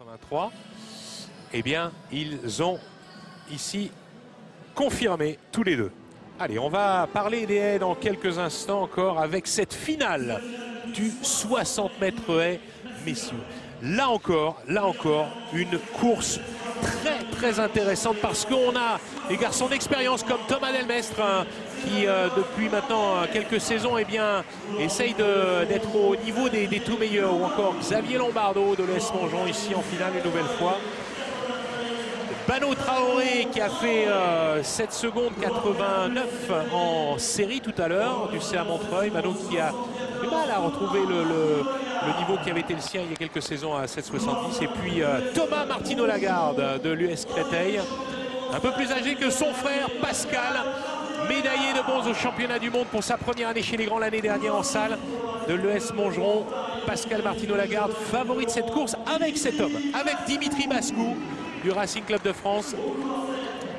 83, eh bien, ils ont ici confirmé tous les deux. Allez, on va parler des haies dans quelques instants encore avec cette finale du 60 mètres haies, messieurs. Là encore, une course très intéressante parce qu'on a des garçons d'expérience comme Thomas Delmestre qui depuis maintenant quelques saisons essaye d'être au niveau des tout meilleurs, ou encore Xavier Lombardo de l'ES Montgeron ici en finale une nouvelle fois. Bano Traoré qui a fait 7 secondes 89 en série tout à l'heure du CA Montreuil. Bano qui a du mal à retrouver le niveau qui avait été le sien il y a quelques saisons à 7,70. Et puis Thomas Martino Lagarde de l'US Créteil, un peu plus âgé que son frère Pascal, médaillé de bronze au championnat du monde pour sa première année chez les grands l'année dernière en salle de l'ES Montgeron. Pascal Martino Lagarde, favori de cette course avec cet homme, avec Dimitri Bascou du Racing Club de France.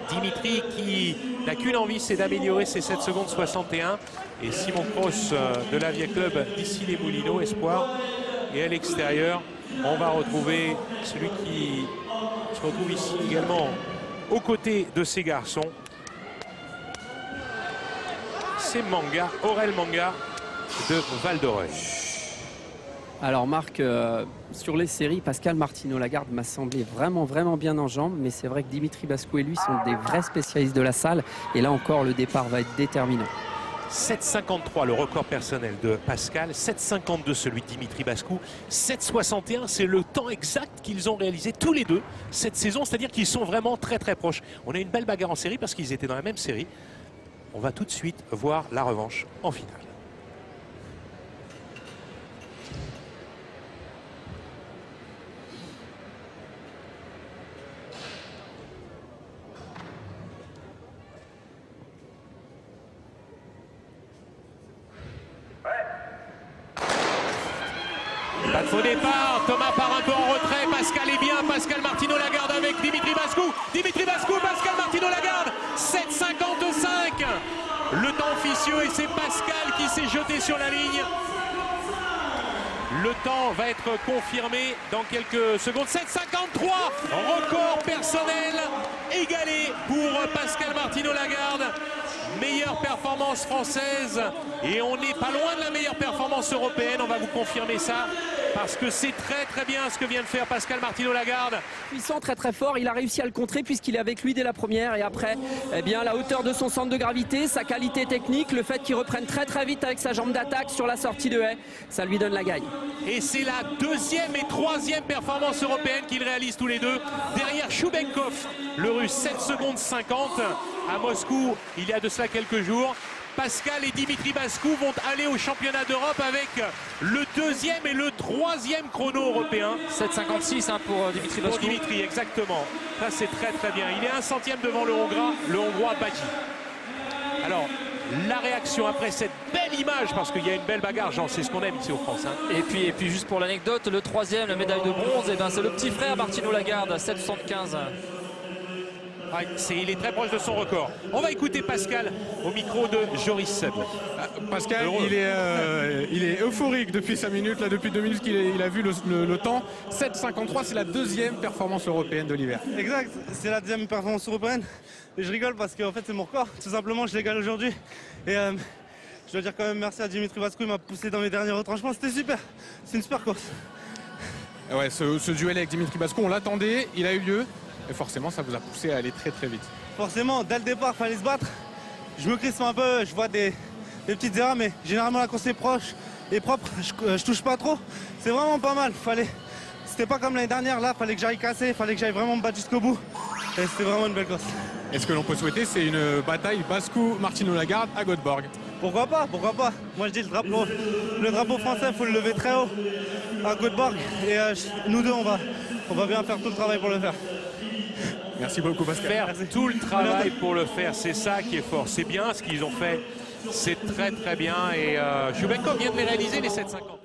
Dimitri qui n'a qu'une envie, c'est d'améliorer ses 7 secondes 61. Et Simon Cross de l'Avia Club d'ici les Moulineaux, espoir. Et à l'extérieur, on va retrouver celui qui se retrouve ici également aux côtés de ces garçons. C'est Manga, Aurel Manga de Val d'Oreuil. Alors Marc, sur les séries, Pascal Martino Lagarde m'a semblé vraiment bien en jambes, mais c'est vrai que Dimitri Bascou et lui sont des vrais spécialistes de la salle, et là encore le départ va être déterminant. 7,53 le record personnel de Pascal, 7,52 celui de Dimitri Bascou, 7,61 c'est le temps exact qu'ils ont réalisé tous les deux cette saison, c'est-à-dire qu'ils sont vraiment très proches. On a une belle bagarre en série parce qu'ils étaient dans la même série. On va tout de suite voir la revanche en finale. Pas de faux départ, Thomas part un peu en retrait, Pascal est bien, Pascal Martino Lagarde avec Dimitri Bascou, Pascal Martino Lagarde, 7,55 le temps officieux, et c'est Pascal qui s'est jeté sur la ligne. Le temps va être confirmé dans quelques secondes. 7,53, record personnel égalé pour Pascal Martino Lagarde. Meilleure performance française, et on n'est pas loin de la meilleure performance européenne. On va vous confirmer ça parce que c'est très bien ce que vient de faire Pascal Martino Lagarde. Puissant, très fort, il a réussi à le contrer puisqu'il est avec lui dès la première, et après eh bien la hauteur de son centre de gravité, sa qualité technique, le fait qu'il reprenne très vite avec sa jambe d'attaque sur la sortie de haie, ça lui donne la gagne. Et c'est la deuxième et troisième performance européenne qu'ils réalisent tous les deux, derrière Choubenkov, le russe, 7 secondes 50 à Moscou il y a de cela quelques jours. Pascal et Dimitri Bascou vont aller au championnat d'Europe avec le deuxième et le troisième chrono européen. 7,56 pour Dimitri Bascou. Pour Dimitri, exactement. Ça c'est très bien. Il est 1 centième devant le Hongrois Badji. Alors, la réaction après cette belle image, parce qu'il y a une belle bagarre, Jean, c'est ce qu'on aime ici au France. Hein. Et puis juste pour l'anecdote, le troisième, la médaille de bronze, et c'est le petit frère Martino Lagarde, 7,75. Ouais, il est très proche de son record. On va écouter Pascal au micro de Joris Seb. Pascal, il est euphorique depuis 5 minutes. Là, depuis 2 minutes qu'il a vu le temps. 7,53, c'est la deuxième performance européenne de l'hiver. Exact, c'est la deuxième performance européenne. Et je rigole parce qu'en fait c'est mon record. Tout simplement, je l'égale aujourd'hui. Et je dois dire quand même merci à Dimitri Bascou, il m'a poussé dans mes derniers retranchements. C'était super, c'est une super course. Ouais, ce duel avec Dimitri Bascou, on l'attendait, il a eu lieu. Et forcément, ça vous a poussé à aller très vite. Forcément, dès le départ, il fallait se battre. Je me crispe un peu, je vois des petites erreurs, mais généralement la course est proche et propre. Je touche pas trop. C'est vraiment pas mal. C'était pas comme l'année dernière. Là, il fallait que j'aille casser, il fallait que j'aille vraiment me battre jusqu'au bout. Et c'était vraiment une belle course. Et ce que l'on peut souhaiter, c'est une bataille Bascou-Martino Lagarde à Göteborg. Pourquoi pas. Moi, je dis le drapeau français, il faut le lever très haut à Göteborg. Et nous deux, on va bien faire tout le travail pour le faire. Merci beaucoup Pascal. Faire tout le travail pour le faire, c'est ça qui est fort. C'est bien ce qu'ils ont fait, c'est très bien. Et Choubenkov vient de les réaliser, les 7,50.